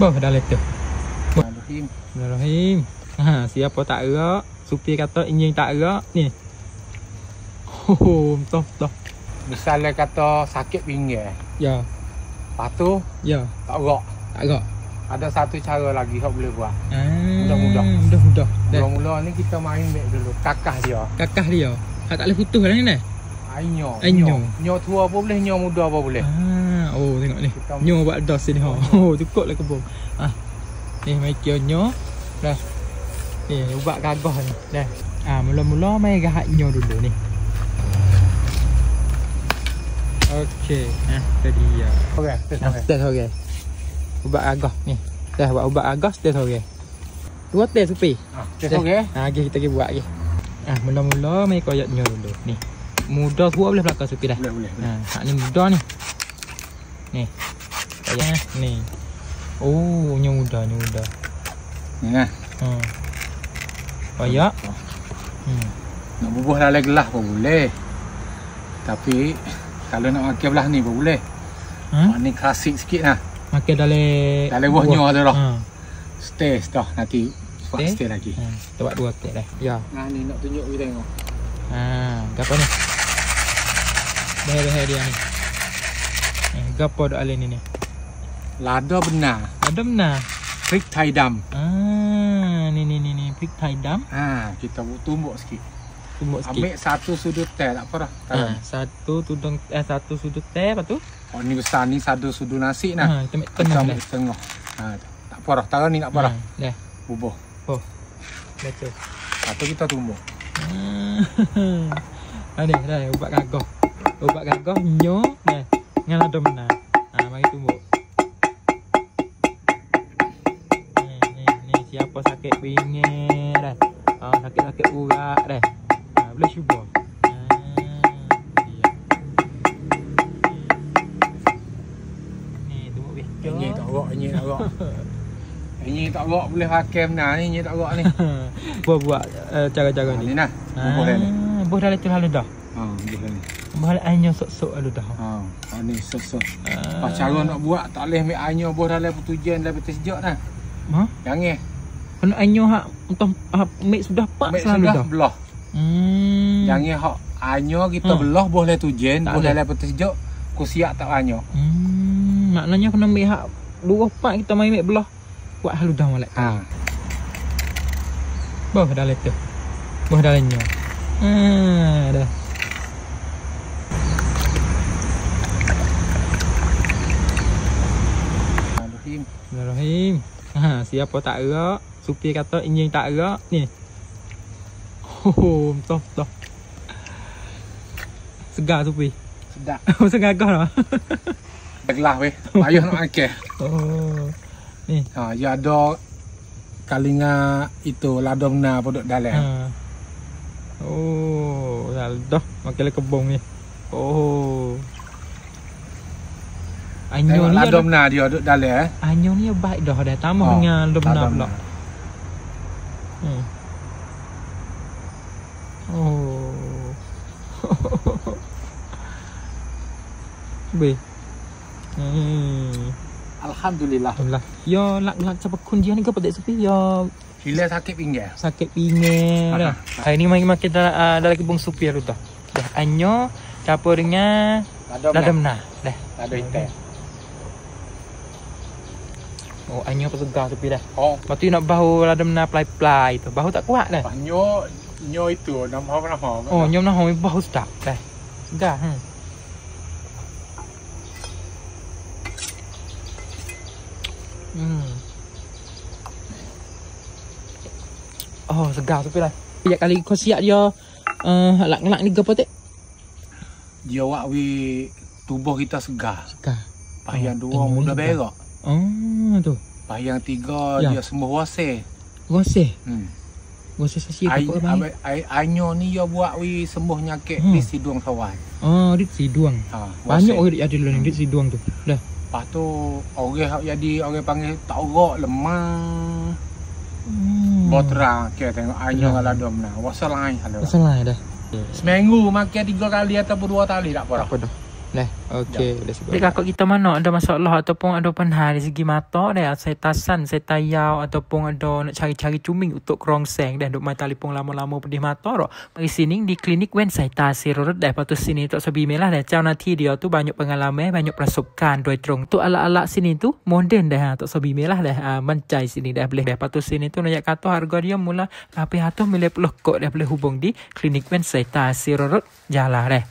Bah dah letup. Bismillahirrahmanirrahim. Ha, siapa tak erak, supir kata enjin tak erak ni. Oh, betul. Misalnya kata sakit pinggir. Ya, Lepas tu ya, tak gerak. tak erak. Ada satu cara lagi yang boleh buat. Mudah-mudah. Dah. Mula-mula ni kita main baik dulu. Kakah dia. Kakah dia. Tak boleh putus lah ni. Ainyo. Ainyo. Nyo tua apa boleh, nyo muda apa boleh. Oh tengok ni. Nyo buat dos ni ha. Oh cukup lah kebun. Ni mai kio nyo. Dah. Ni ubat gagah ni. Dah. Mula-mula mai gahak nyo dulu ni. Okey. Tadi ya. Okey, Tes okey. Ubat gagah ni. Dah buat ubat gagah tes okey. Dua tes supi. Tes okey. Okey kita pergi buat lagi. Mula-mula mai koyak nyo dulu ni. Muda tua boleh belakang supi dah. Boleh. Hak ni muda ni. Ni. Koyak ni. Oh, nyo muda. Ni nah. Koyak. Nak bubuh dalam gelas pun boleh. Tapi kalau nak makan belah ni pun boleh. Ni klasik sikit lah. Makan dalam buahnya tu dah. Stay dah nanti buat stay lagi. Kita buat dua tek dah. Ya. Ni nak tunjuk kita tengok. Gapo ni? Dah dia ni. Gapo dak alin ni? Lada benar. Ada benar. Prik Thai dam. Ni prik Thai dam. Kita tumbuk sikit. Tumbuk sikit. Ambil satu sudut teh tak apa dah. Satu sudut teh lepas tu. Oh ni besar ni satu sudut nasi nah. Kita ambil tengah. Tak apa dah. Taruh ni tak apa dah. Dah. Bubuh. Betul. Lepas tu kita tumbuk. Dah ubat gagah. Ubat gagah nyo dah. Dengan lada benar. Mari tumbuk. Ni siapa sakit pinggang dah. Sakit urat dah. Boleh cuba. Ni tumbuk bikar. Ini tak gerak. Ini tak gerak boleh pakai benar ni. Ini tak gerak ni. Buat cara-cara ni. Ni nah. Bubuh dah ni. Buah dah letup halu dah. Bubuh dah ni. Mahal airnya sok-sok halu dah. Ni sok-sok. Cara nak buat tak boleh ambil airnya buah dalam pertujuan dalam betul sejak dah. Jangan. Kena airnya hak untuk ambil sudah pak selalu dah. Belah. Jangan hak airnya kita belah buah dalam tujuan, buah dalam betul sejak ku siap tak airnya. Maknanya kena ambil hak dua pak kita main ambil belah. Buat halu dah molek. Buah dah letup. Buah dah lenyap. Dah. Bismillahirrahmanirrahim. Siapa tak erak, supir kata enjin tak erak ni. Betul. Segar supir. Sedap. Segar dah. Gelas weh. Payah nak makan. Ni. Ya ada kalinga itu lada benar pun duduk dalam. Dah makan kebong ni. Anyo ni lada benar dia duduk dalam Anyo ni baik dah tambah dengan lada benar pula. Alhamdulillah. Ya nak siapa kun dia ni ke petik sepi ya. Hilang sakit pinggir. Sakit pinggir dah. Hari ni mari makan dalam kebun supir tu dah. Anyo campur dengan lada benar. Dah. Lada hitam. Anyo apa segar tepi dah. Lepas tu nak bahu lada benar play tu. Bahu tak kuat dah. Nyo itu nama. Nyo bahu sedap dah. Segar. Segar tepi dah. Tiap kali kau siap dia ngelak ni gapo tek? Dia wak tubuh kita segar. Yang dua mudah berak. Tu. Yang tiga dia sembuh wasih. Wasih sasi apa baik. Anyo ni dia buat sembuh nyakit di siduang sawan. Di siduang. Banyak orang ada dulu di siduang tu. Dah. Lepas tu orang panggil tak orok lemah. Botra tengok anyo dengan lada benar. Wassalam dah. Seminggu makan 3 kali ataupun 2 kali tak apa dah. Dah, okey. Boleh kakak kita mana ada masalah ataupun ada panah dari segi mata dah, saya tasan, saya tayau ataupun ada nak cari-cari cuming untuk kerongseng dah duk mai telefon lama-lama pedih mata dak. Mari sini di klinik Wen saya tasir dah patut sini tok sabi melah dah. Cao nanti dia tu banyak pengalaman, banyak perasaan doi trong. Tu ala-ala sini tu moden dah tok sabi melah dah. Mencai sini dah boleh dah patut sini tu nak kata harga dia mula tapi atau milih pelok dah boleh hubung di klinik Wen saya tasir jalan dah.